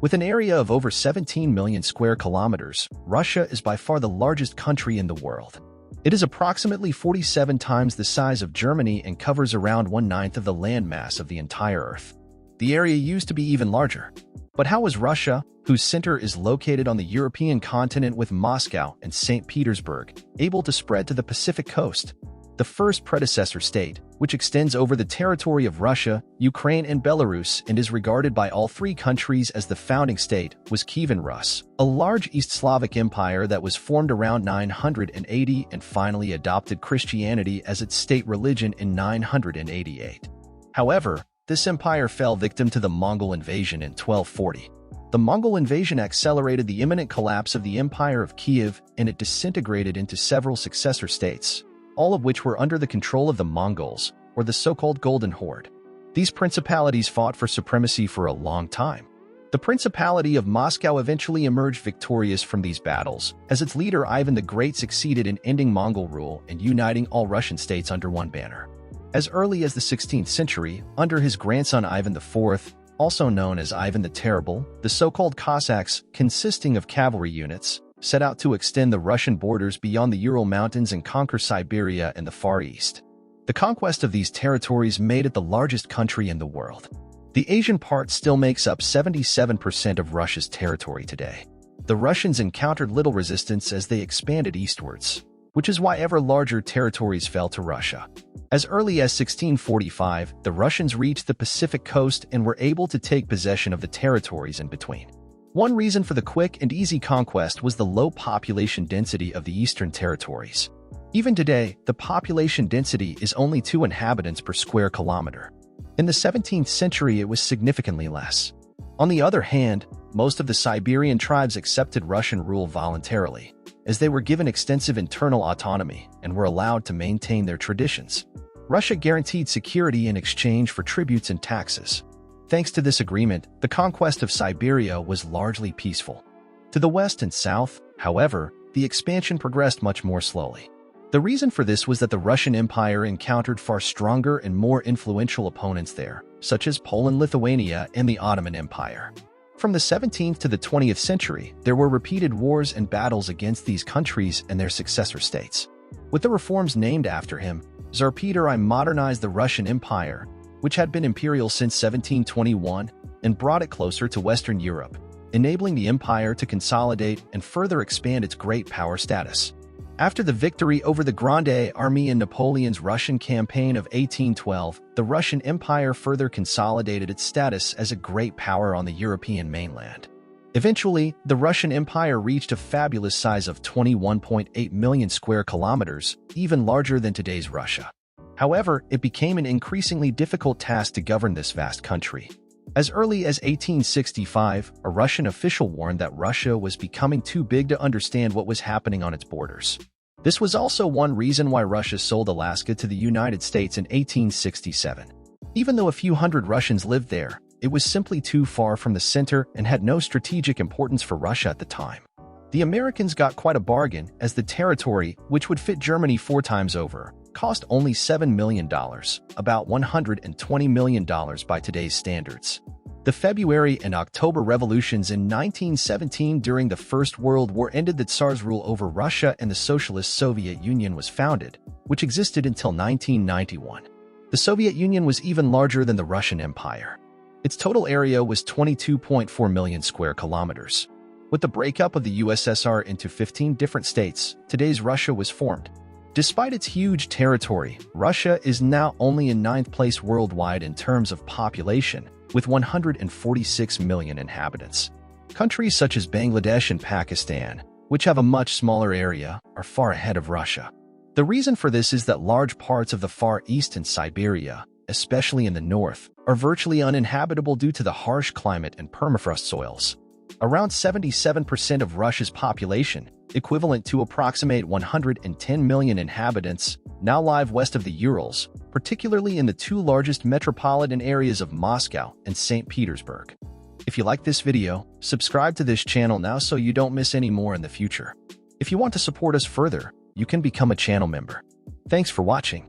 With an area of over 17 million square kilometers, Russia is by far the largest country in the world. It is approximately 47 times the size of Germany and covers around 1/9 of the landmass of the entire Earth. The area used to be even larger. But how was Russia, whose center is located on the European continent with Moscow and St. Petersburg, able to spread to the Pacific coast? The first predecessor state, which extends over the territory of Russia, Ukraine, and Belarus and is regarded by all three countries as the founding state, was Kievan Rus, a large East Slavic empire that was formed around 980 and finally adopted Christianity as its state religion in 988. However, this empire fell victim to the Mongol invasion in 1240. The Mongol invasion accelerated the imminent collapse of the Empire of Kiev, and it disintegrated into several successor states, all of which were under the control of the Mongols, or the so-called Golden Horde. These principalities fought for supremacy for a long time. The Principality of Moscow eventually emerged victorious from these battles, as its leader Ivan the Great succeeded in ending Mongol rule and uniting all Russian states under one banner. As early as the 16th century, under his grandson Ivan IV, also known as Ivan the Terrible, the so-called Cossacks, consisting of cavalry units, set out to extend the Russian borders beyond the Ural Mountains and conquer Siberia and the Far East. The conquest of these territories made it the largest country in the world. The Asian part still makes up 77% of Russia's territory today. The Russians encountered little resistance as they expanded eastwards, which is why ever larger territories fell to Russia. As early as 1645, the Russians reached the Pacific coast and were able to take possession of the territories in between. One reason for the quick and easy conquest was the low population density of the eastern territories. Even today, the population density is only 2 inhabitants per square kilometer. In the 17th century, it was significantly less. On the other hand, most of the Siberian tribes accepted Russian rule voluntarily, as they were given extensive internal autonomy and were allowed to maintain their traditions. Russia guaranteed security in exchange for tributes and taxes. Thanks to this agreement, the conquest of Siberia was largely peaceful. To the west and south, however, the expansion progressed much more slowly. The reason for this was that the Russian Empire encountered far stronger and more influential opponents there, such as Poland, Lithuania, and the Ottoman Empire. From the 17th to the 20th century, there were repeated wars and battles against these countries and their successor states. With the reforms named after him, Tsar Peter I modernized the Russian Empire, which had been imperial since 1721, and brought it closer to Western Europe, enabling the empire to consolidate and further expand its great power status. After the victory over the Grande Army in Napoleon's Russian campaign of 1812, the Russian Empire further consolidated its status as a great power on the European mainland. Eventually, the Russian Empire reached a fabulous size of 21.8 million square kilometers, even larger than today's Russia. However, it became an increasingly difficult task to govern this vast country. As early as 1865, a Russian official warned that Russia was becoming too big to understand what was happening on its borders. This was also one reason why Russia sold Alaska to the United States in 1867. Even though a few hundred Russians lived there, it was simply too far from the center and had no strategic importance for Russia at the time. The Americans got quite a bargain, as the territory, which would fit Germany 4 times over, cost only $7 million, about $120 million by today's standards. The February and October revolutions in 1917 during the First World War ended the Tsar's rule over Russia, and the Socialist Soviet Union was founded, which existed until 1991. The Soviet Union was even larger than the Russian Empire. Its total area was 22.4 million square kilometers. With the breakup of the USSR into 15 different states, today's Russia was formed. Despite its huge territory, Russia is now only in 9th place worldwide in terms of population, with 146 million inhabitants. Countries such as Bangladesh and Pakistan, which have a much smaller area, are far ahead of Russia. The reason for this is that large parts of the Far East and Siberia, especially in the north, are virtually uninhabitable due to the harsh climate and permafrost soils. Around 77% of Russia's population, equivalent to approximate 110 million inhabitants, now live west of the Urals, particularly in the 2 largest metropolitan areas of Moscow and St. Petersburg. If you like this video, subscribe to this channel now so you don't miss any more in the future. If you want to support us further, you can become a channel member. Thanks for watching.